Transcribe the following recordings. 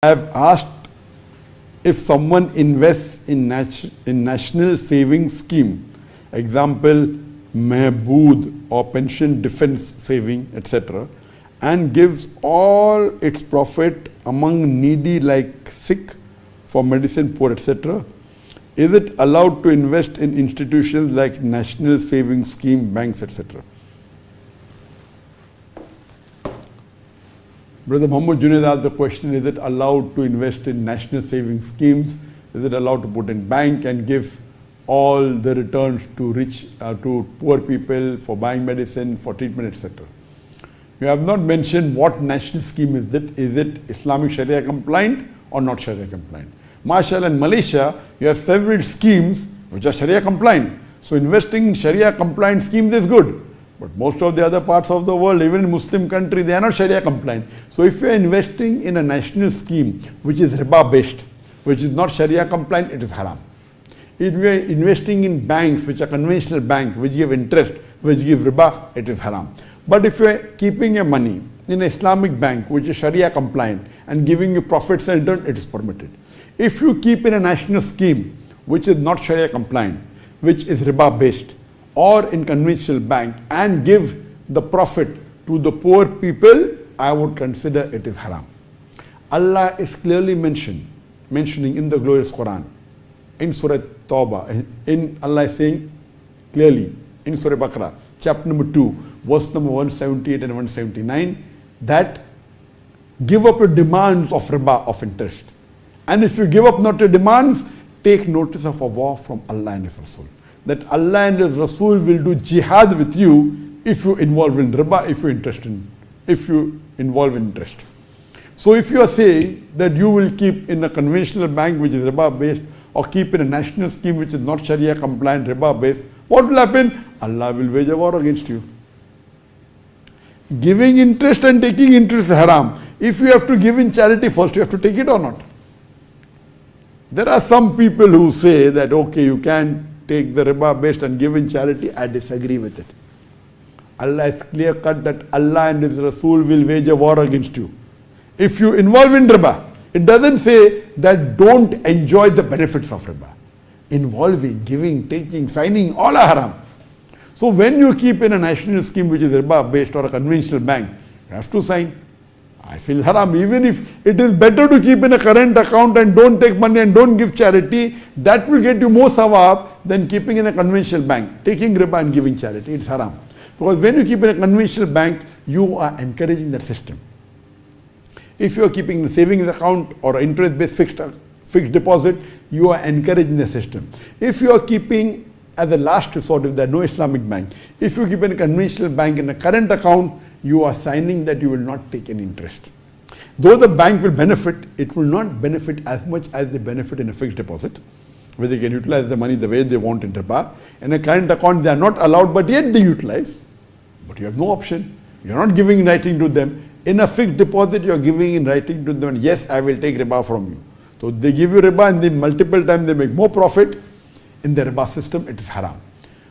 I have asked if someone invests in national savings scheme, example Mehbood or pension defense saving, etc., and gives all its profit among needy like sick, for medicine poor, etc., is it allowed to invest in institutions like national savings scheme, banks, etc.? Brother Muhammad Junaid asked the question, is it allowed to invest in national savings schemes? Is it allowed to put in bank and give all the returns to to poor people for buying medicine, for treatment, etc.? You have not mentioned what national scheme is it. Is it Islamic Sharia compliant or not Sharia compliant? MashaAllah, in Malaysia, you have several schemes which are Sharia compliant. So investing in Sharia compliant schemes is good. But most of the other parts of the world, even in Muslim country, they are not Sharia compliant. So if you are investing in a national scheme which is riba based, which is not Sharia compliant, it is haram. If you are investing in banks which are conventional banks, which give interest, which give riba, it is haram. But if you are keeping your money in an Islamic bank which is Sharia compliant and giving you profits and return, it is permitted. If you keep in a national scheme which is not Sharia compliant, which is riba based, or in conventional bank and give the profit to the poor people, I would consider it is haram. Allah is clearly mentioning in the glorious Quran, in Surah Tawbah, Allah is saying clearly in Surah Baqarah, chapter number 2, verse number 178 and 179, that give up your demands of riba, of interest. And if you give up not your demands, take notice of a war from Allah and His Rasul. That Allah and His Rasul will do jihad with you if you involve in riba, if you involve in interest. So if you are saying that you will keep in a conventional bank which is riba based, or keep in a national scheme which is not Sharia compliant, riba based, what will happen? Allah will wage a war against you. Giving interest and taking interest is haram. If you have to give in charity, first you have to take it or not. There are some people who say that okay, you can take the riba based and give in charity. I disagree with it. Allah is clear cut that Allah and His Rasul will wage a war against you. If you involve in riba, it doesn't say that don't enjoy the benefits of riba. Involving, giving, taking, signing, all are haram. So when you keep in a national scheme which is riba based or a conventional bank, you have to sign. I feel haram. Even if it is better to keep in a current account and don't take money and don't give charity, that will get you more sawab than keeping in a conventional bank, taking riba and giving charity. It's haram. Because when you keep in a conventional bank, you are encouraging that system. If you are keeping a savings account or interest-based fixed deposit, you are encouraging the system. If you are keeping as a last resort, if there is no Islamic bank, if you keep in a conventional bank in a current account, you are signing that you will not take any interest. Though the bank will benefit, it will not benefit as much as they benefit in a fixed deposit, where they can utilize the money the way they want in riba. In a current account, they are not allowed, but yet they utilize. But you have no option. You are not giving in writing to them. In a fixed deposit, you are giving in writing to them, yes, I will take riba from you. So they give you riba and then multiple times they make more profit. In the riba system, it is haram.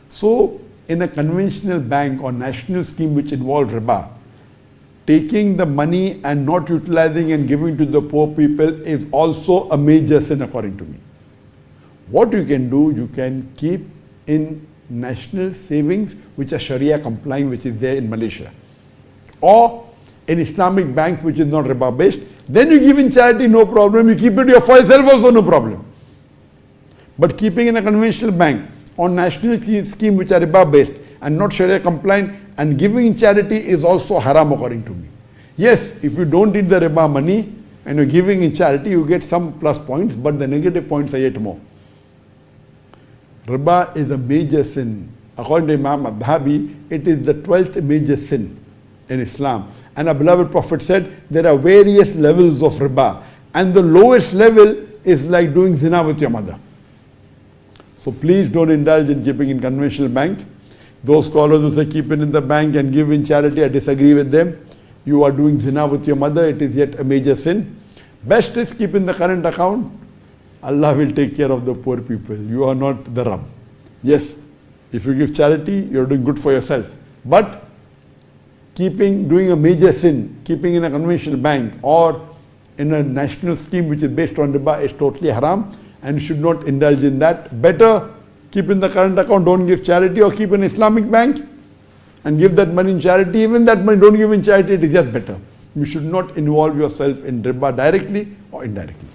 So in a conventional bank or national scheme which involves riba, taking the money and not utilizing and giving to the poor people is also a major sin according to me. What you can do, you can keep in national savings which are Sharia compliant, which is there in Malaysia, or in Islamic banks which is not riba based. Then you give in charity, no problem. You keep it for yourself also, no problem. But keeping in a conventional bank or national scheme which are riba based and not Sharia compliant and giving in charity is also haram according to me. Yes, if you don't need the riba money and you're giving in charity, you get some plus points, but the negative points are yet more. Riba is a major sin. According to Imam Adhabi, it is the 12th major sin in Islam. And our beloved Prophet said there are various levels of riba, and the lowest level is like doing zina with your mother. So please don't indulge in keeping in conventional bank. Those scholars who say keep it in the bank and give in charity, I disagree with them. You are doing zina with your mother, it is yet a major sin. Best is keep in the current account. Allah will take care of the poor people. You are not the Rabb. Yes, if you give charity, you are doing good for yourself. But doing a major sin, keeping in a conventional bank or in a national scheme which is based on riba is totally haram, and you should not indulge in that. Better keep in the current account, don't give charity, or keep in Islamic bank and give that money in charity. Even that money don't give in charity, it is just better. You should not involve yourself in riba directly or indirectly.